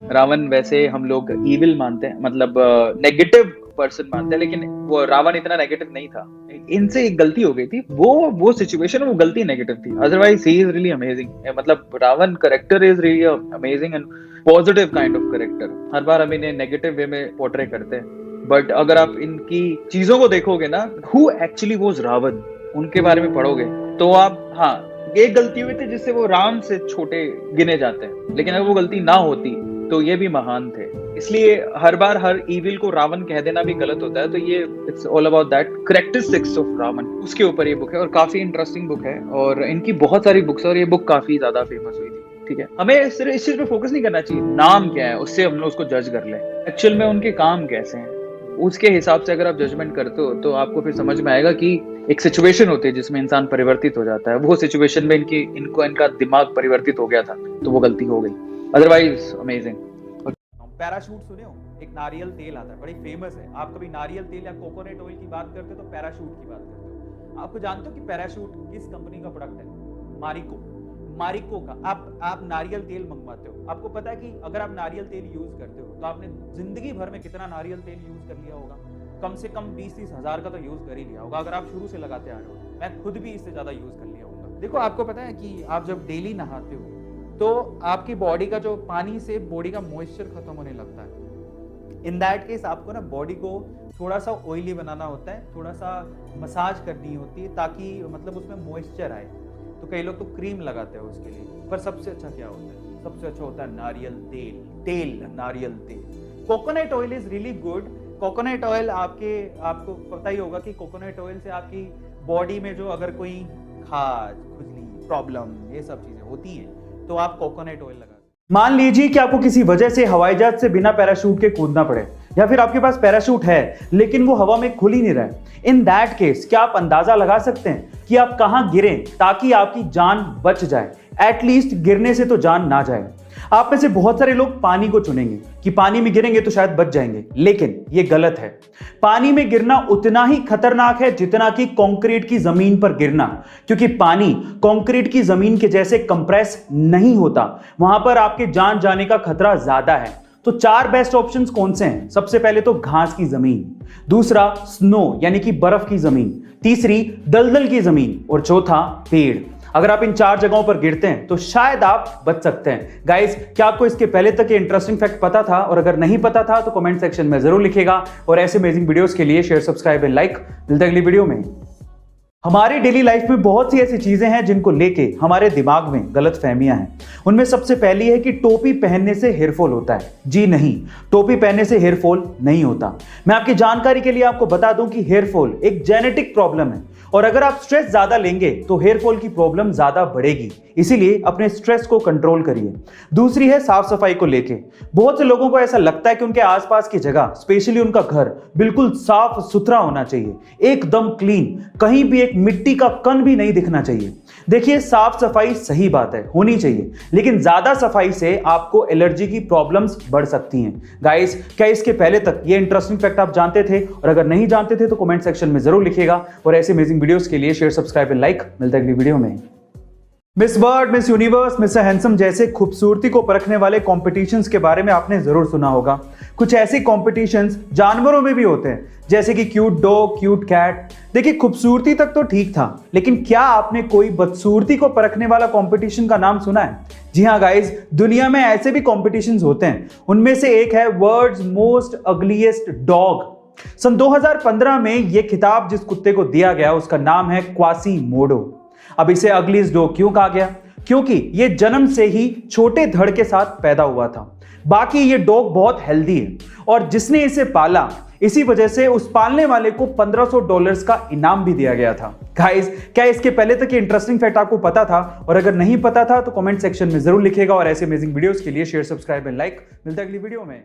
रावण वैसे हम लोग इविल मानते हैं, मतलब नेगेटिव पर्सन मानते हैं, लेकिन वो रावण इतना नेगेटिव नहीं था। इनसे एक गलती हो गई थी, वो सिचुएशन, वो गलती नेगेटिव थी, otherwise he is really amazing. मतलब Ravan character is really amazing and positive kind of character. हर बार हम इन्हें नेगेटिव वे में पोर्ट्रे करते हैं, बट अगर आप इनकी चीजों को देखोगे ना, हु एक्चुअली वॉज रावण, उनके बारे में पढ़ोगे तो आप, हाँ, एक गलती हुई थी जिससे वो राम से छोटे गिने जाते हैं, लेकिन अगर वो गलती ना होती तो ये भी महान थे। इसलिए हर बार हर इविल को रावण कह देना भी गलत होता है। तो ये it's all about that characteristics of Ravan, उसके ऊपर ये बुक है और काफी इंटरेस्टिंग बुक है। और इनकी बहुत सारी बुक्स है और ये बुक काफी ज्यादा फेमस हुई थी। ठीक है, हमें सिर्फ इस चीज पे फोकस नहीं करना चाहिए नाम क्या है, उससे हम लोग उसको जज कर ले, एक्चुअल में उनके काम कैसे हैं, उसके हिसाब से अगर आप जजमेंट करते हो तो आपको फिर समझ में आएगा कि एक सिचुएशन होती है जिसमें इंसान परिवर्तित हो जाता है, वो सिचुएशन में इनका दिमाग परिवर्तित हो गया था तो वो गलती हो गई, अदरवाइज अमेजिंग। पैराशूट सुने हो? एक नारियल तेल आता है, बड़ी फेमस है। आप कभी नारियल तेल या कोकोनट ऑयल की बात करते हो तो पैराशूट की बात करते हो। आपको जानते हो कि पैराशूट किस कंपनी का प्रोडक्ट है? मारिको का। आप नारियल तेल मंगवाते हो, आपको पता है कि अगर आप नारियल तेल यूज करते हो तो आपने जिंदगी भर में कितना नारियल तेल यूज कर लिया होगा? कम से कम 20-30 हजार का तो यूज कर ही लिया होगा, अगर आप शुरू से लगाते आ रहे हो। मैं खुद भी इससे ज्यादा यूज कर लिया होगा। देखो, आपको पता है कि आप जब डेली नहाते हो तो आपकी बॉडी का जो पानी से बॉडी का मॉइस्चर खत्म होने लगता है। इन दैट केस आपको ना बॉडी को थोड़ा सा ऑयली बनाना होता है, थोड़ा सा मसाज करनी होती है ताकि मतलब उसमें मॉइस्चर आए। तो कई लोग तो क्रीम लगाते हैं उसके लिए, पर सबसे अच्छा क्या होता है? सबसे अच्छा होता है नारियल नारियल तेल। Coconut oil is really good. Coconut oil आपको पता ही होगा कि कोकोनट ऑयल से आपकी बॉडी में जो अगर कोई खाज, खुजली, प्रॉब्लम, ये सब चीजें होती हैं तो आप कोकोनट ऑयल लगा। मान लीजिए कि आपको किसी वजह से हवाई जहाज से बिना पैराशूट के कूदना पड़े, या फिर आपके पास पैराशूट है लेकिन वो हवा में खुल ही नहीं रहा है। इन दैट केस क्या आप अंदाजा लगा सकते हैं कि आप कहां गिरें ताकि आपकी जान बच जाए? एटलीस्ट गिरने से तो जान ना जाए। आप में से बहुत सारे लोग पानी को चुनेंगे कि पानी में गिरेंगे तो शायद बच जाएंगे, लेकिन यह गलत है। पानी में गिरना उतना ही खतरनाक है जितना कि कंक्रीट की जमीन पर गिरना, क्योंकि पानी कंक्रीट की जमीन के जैसे कंप्रेस नहीं होता, वहां पर आपके जान जाने का खतरा ज्यादा है। तो 4 बेस्ट ऑप्शंस कौन से हैं? सबसे पहले तो घास की जमीन, दूसरा स्नो यानी कि बर्फ की जमीन, तीसरी दलदल की जमीन और चौथा पेड़। अगर आप इन 4 जगहों पर गिरते हैं तो शायद आप बच सकते हैं। गाइस, क्या आपको इसके पहले तक ये इंटरेस्टिंग फैक्ट पता था? और अगर नहीं पता था तो कमेंट सेक्शन में जरूर लिखिएगा। और ऐसे अमेजिंग वीडियोस के लिए शेयर, सब्सक्राइब एंड लाइक। मिलते हैं अगली वीडियो में। हमारी डेली लाइफ में बहुत सी ऐसी चीजें हैं जिनको लेके हमारे दिमाग में गलत फहमियां हैं। उनमें सबसे पहली है कि टोपी पहनने से हेयरफॉल होता है। जी नहीं, टोपी पहनने से हेयरफॉल नहीं होता। मैं आपकी जानकारी के लिए आपको बता दूं कि हेयरफॉल एक जेनेटिक प्रॉब्लम है और अगर आप स्ट्रेस ज्यादा लेंगे तो हेयरफॉल की प्रॉब्लम ज्यादा बढ़ेगी। इसीलिए अपने स्ट्रेस को कंट्रोल करिए। दूसरी है साफ सफाई को लेके। बहुत से लोगों को ऐसा लगता है कि उनके आसपास की जगह, स्पेशली उनका घर, बिल्कुल साफ सुथरा होना चाहिए, एकदम क्लीन, कहीं भी एक मिट्टी का कण भी नहीं दिखना चाहिए। देखिए, साफ सफाई सही बात है, होनी चाहिए, लेकिन ज्यादा सफाई से आपको एलर्जी की प्रॉब्लम्स बढ़ सकती हैं। गाइस, क्या इसके पहले तक ये इंटरेस्टिंग फैक्ट आप जानते थे? और अगर नहीं जानते थे तो कमेंट सेक्शन में जरूर लिखिएगा। और ऐसे अमेजिंग वीडियोस के लिए शेयर, सब्सक्राइब एंड लाइक। मिलते हैं अगली वीडियो में। Miss world, miss universe, mister handsome जैसे खूबसूरती को परखने वाले कॉम्पिटिशन्स के बारे में आपने जरूर सुना होगा। कुछ ऐसे कॉम्पिटिशन्स जानवरों में भी होते हैं, जैसे कि क्यूट डॉग, क्यूट कैट। देखिए, खूबसूरती तक तो ठीक था, लेकिन क्या आपने कोई बदसूरती को परखने वाला कॉम्पिटिशन का नाम सुना है? जी हाँ गाइज, दुनिया में ऐसे भी कॉम्पिटिशन्स होते हैं। उनमें से एक है वर्ल्ड्स मोस्ट अगलीस्ट डॉग। सन 2015 में यह खिताब जिस कुत्ते को दिया गया उसका नाम है क्वासीमोडो। अब इसे अगलीस्ट डॉग क्यों कहा गया? क्योंकि यह जन्म से ही छोटे धड़ के साथ पैदा हुआ था। बाकी ये डॉग बहुत हेल्दी है और जिसने इसे पाला, इसी वजह से उस पालने वाले को $1500 का इनाम भी दिया गया था। गाइस, क्या इसके पहले तक ये इंटरेस्टिंग फैक्ट आपको पता था? और अगर नहीं पता था तो कमेंट सेक्शन में जरूर लिखिएगा। और ऐसे अमेजिंग वीडियोस के लिए शेयर, सब्सक्राइब एंड लाइक। मिलते हैं अगली वीडियो में।